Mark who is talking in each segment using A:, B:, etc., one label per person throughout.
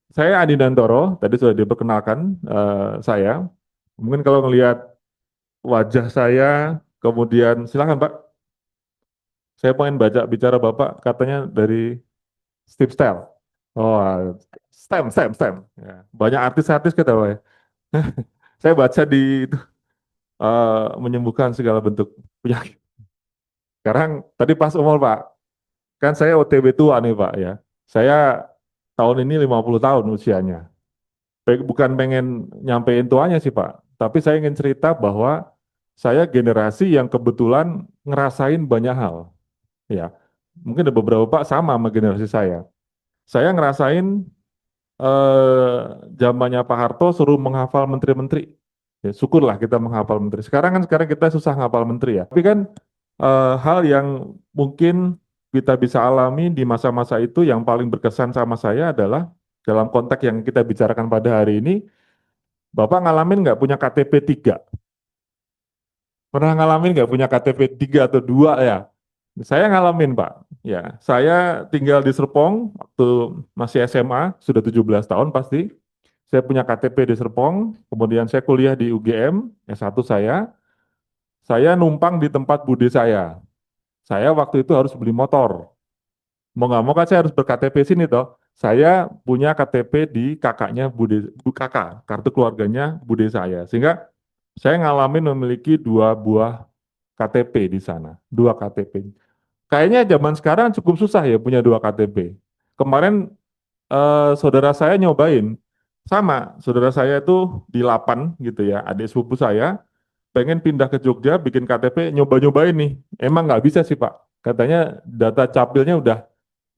A: Saya Adi Dantoro, tadi sudah diperkenalkan saya. Mungkin kalau melihat wajah saya, kemudian silakan Pak, saya pengen baca bicara Bapak, katanya dari Steve Style. Oh, STEM. Ya. Banyak artis-artis kita Pak ya. Saya baca di itu, menyembuhkan segala bentuk penyakit. Sekarang tadi pas umur Pak, kan saya OTW tua nih Pak ya. Saya tahun ini 50 tahun usianya. Bukan pengen nyampein tuanya sih Pak, tapi saya ingin cerita bahwa saya generasi yang kebetulan ngerasain banyak hal. Ya, mungkin ada beberapa Pak sama sama generasi saya. Saya ngerasain zamannya Pak Harto suruh menghafal menteri-menteri. Ya, syukurlah kita menghafal menteri. Sekarang kita susah menghafal menteri ya. Tapi kan hal yang mungkin kita bisa alami di masa-masa itu yang paling berkesan sama saya adalah dalam konteks yang kita bicarakan pada hari ini, Bapak ngalamin nggak punya KTP 3? Pernah ngalamin nggak punya KTP 3 atau 2 ya? Saya ngalamin, Pak. Ya, saya tinggal di Serpong waktu masih SMA, sudah 17 tahun pasti. Saya punya KTP di Serpong, kemudian saya kuliah di UGM, S1 saya. Saya numpang di tempat bude saya. Saya waktu itu harus beli motor. Mau nggak mau kan saya harus ber-KTP sini toh. Saya punya KTP di kakaknya bude, bu kakak, kartu keluarganya bude saya. Sehingga saya ngalamin memiliki 2 buah KTP di sana, 2 KTP. Kayaknya zaman sekarang cukup susah ya punya 2 KTP. Kemarin saudara saya nyobain, sama saudara saya itu di Lapan gitu ya, adik sepupu saya, pengen pindah ke Jogja bikin KTP, nyoba-nyobain nih. Emang nggak bisa sih Pak, katanya data capilnya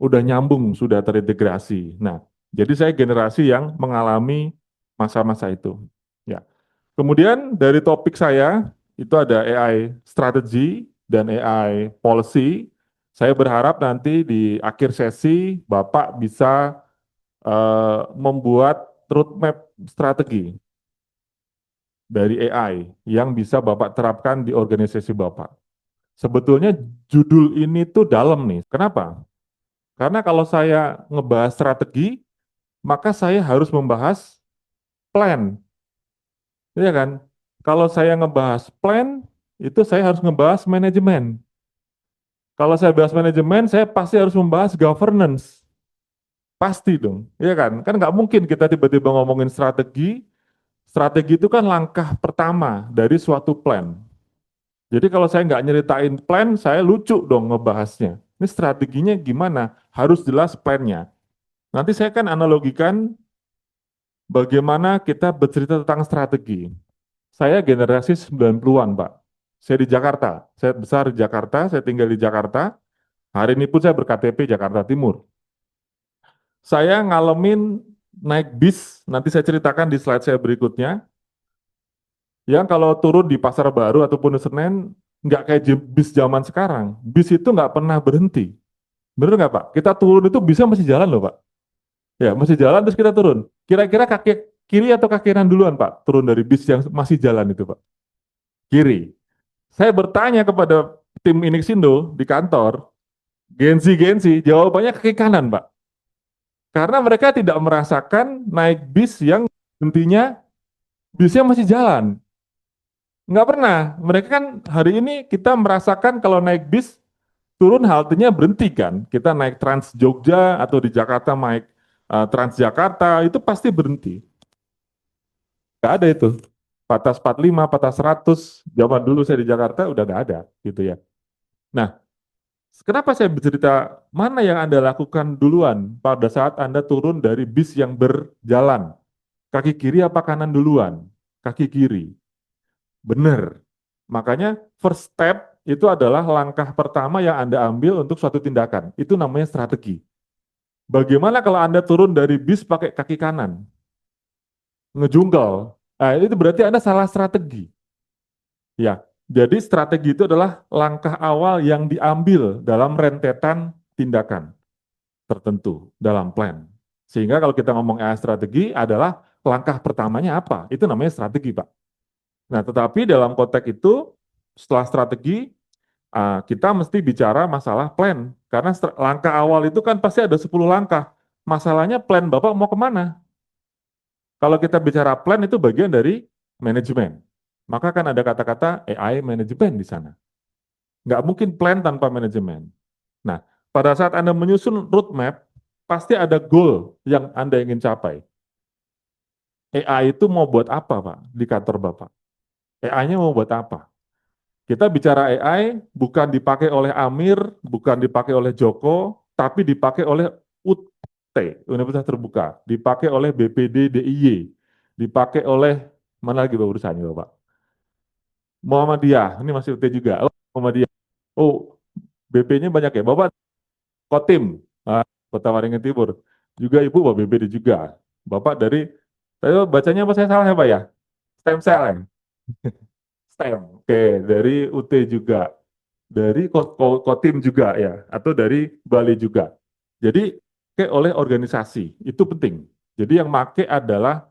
A: udah nyambung, sudah terintegrasi. Nah, jadi saya generasi yang mengalami masa-masa itu. Ya. Kemudian dari topik saya itu ada AI strategy dan AI policy. Saya berharap nanti di akhir sesi Bapak bisa membuat roadmap strategi dari AI yang bisa Bapak terapkan di organisasi Bapak. Sebetulnya judul ini tuh dalam nih. Kenapa? Karena kalau saya ngebahas strategi, maka saya harus membahas plan, ya kan? Kalau saya ngebahas plan, itu saya harus ngebahas manajemen. Kalau saya bahas manajemen, saya pasti harus membahas governance. Pasti dong, ya kan? Kan nggak mungkin kita tiba-tiba ngomongin strategi. Strategi itu kan langkah pertama dari suatu plan. Jadi kalau saya nggak nyeritain plan, saya lucu dong ngebahasnya. Ini strateginya gimana? Harus jelas plannya. Nanti saya kan analogikan bagaimana kita bercerita tentang strategi. Saya generasi 90-an, Pak. Saya di Jakarta. Saya besar di Jakarta, saya tinggal di Jakarta. Hari ini pun saya ber-KTP Jakarta Timur. Saya ngalamin naik bis, nanti saya ceritakan di slide saya berikutnya, yang kalau turun di Pasar Baru ataupun di Senen, nggak kayak bis zaman sekarang. Bis itu nggak pernah berhenti. Bener nggak Pak? Kita turun itu bisa masih jalan loh Pak. Ya, masih jalan terus kita turun. Kira-kira kaki kiri atau kaki kanan duluan Pak? Turun dari bis yang masih jalan itu Pak. Kiri. Saya bertanya kepada tim Inixindo di kantor, Gensi, jawabannya kaki kanan Pak. Karena mereka tidak merasakan naik bis yang intinya bisnya masih jalan. Nggak pernah. Mereka kan hari ini kita merasakan kalau naik bis turun haltenya berhenti kan. Kita naik Trans Jogja atau di Jakarta naik Transjakarta itu pasti berhenti. Nggak ada itu. Batas 45, batas 100, zaman dulu saya di Jakarta udah nggak ada gitu ya. Nah, kenapa saya bercerita mana yang Anda lakukan duluan pada saat Anda turun dari bis yang berjalan? Kaki kiri apa kanan duluan? Kaki kiri. Benar. Makanya first step itu adalah langkah pertama yang Anda ambil untuk suatu tindakan. Itu namanya strategi. Bagaimana kalau Anda turun dari bis pakai kaki kanan? Ngejungkel. Nah, itu berarti Anda salah strategi. Ya, jadi strategi itu adalah langkah awal yang diambil dalam rentetan tindakan tertentu dalam plan. Sehingga kalau kita ngomong strategi adalah langkah pertamanya apa? Itu namanya strategi, Pak. Nah, tetapi dalam konteks itu setelah strategi kita mesti bicara masalah plan karena langkah awal itu kan pasti ada 10 langkah. Masalahnya plan Bapak mau kemana? Kalau kita bicara plan itu bagian dari manajemen. Maka kan ada kata-kata AI manajemen di sana. Nggak mungkin plan tanpa manajemen. Nah, pada saat Anda menyusun roadmap, pasti ada goal yang Anda ingin capai. AI itu mau buat apa, Pak, di kantor Bapak? AI-nya mau buat apa? Kita bicara AI bukan dipakai oleh Amir, bukan dipakai oleh Joko, tapi dipakai oleh UT, Universitas Terbuka, dipakai oleh BPD DIY, dipakai oleh mana lagi Pak urusannya Bapak? Muhammadiyah, ini masih UT juga. Oh, Muhammadiyah. Oh, BP-nya banyak ya. Bapak Kotim, Kota Waringin Timur. Juga Ibu Bapak BPD juga. Bapak dari, saya bacanya apa saya salah ya Pak ya? Stem cell ya? STEM. Oke, dari UT juga. Dari Kotim juga ya, atau dari Bali juga. Jadi, oleh organisasi, itu penting. Jadi yang make adalah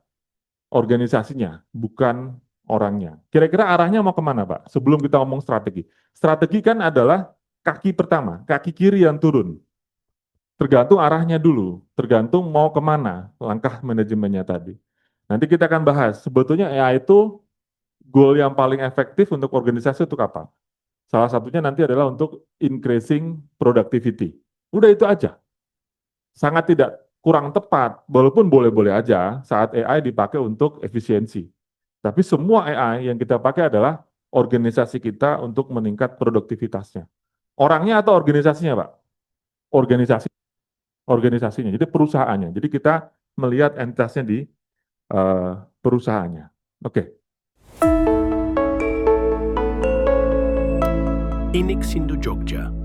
A: organisasinya, bukan orangnya. Kira-kira arahnya mau kemana Pak? Sebelum kita ngomong strategi. Strategi kan adalah kaki pertama, kaki kiri yang turun. Tergantung arahnya dulu, tergantung mau kemana langkah manajemennya tadi. Nanti kita akan bahas, sebetulnya AI itu goal yang paling efektif untuk organisasi untuk apa? Salah satunya nanti adalah untuk increasing productivity. Udah itu aja. Sangat tidak kurang tepat, walaupun boleh-boleh aja saat AI dipakai untuk efisiensi. Tapi semua AI yang kita pakai adalah organisasi kita untuk meningkat produktivitasnya. Orangnya atau organisasinya, Pak? Organisasi, organisasinya. Jadi perusahaannya. Jadi kita melihat entitasnya di perusahaannya. Oke.
B: Inik Sindu Jogja.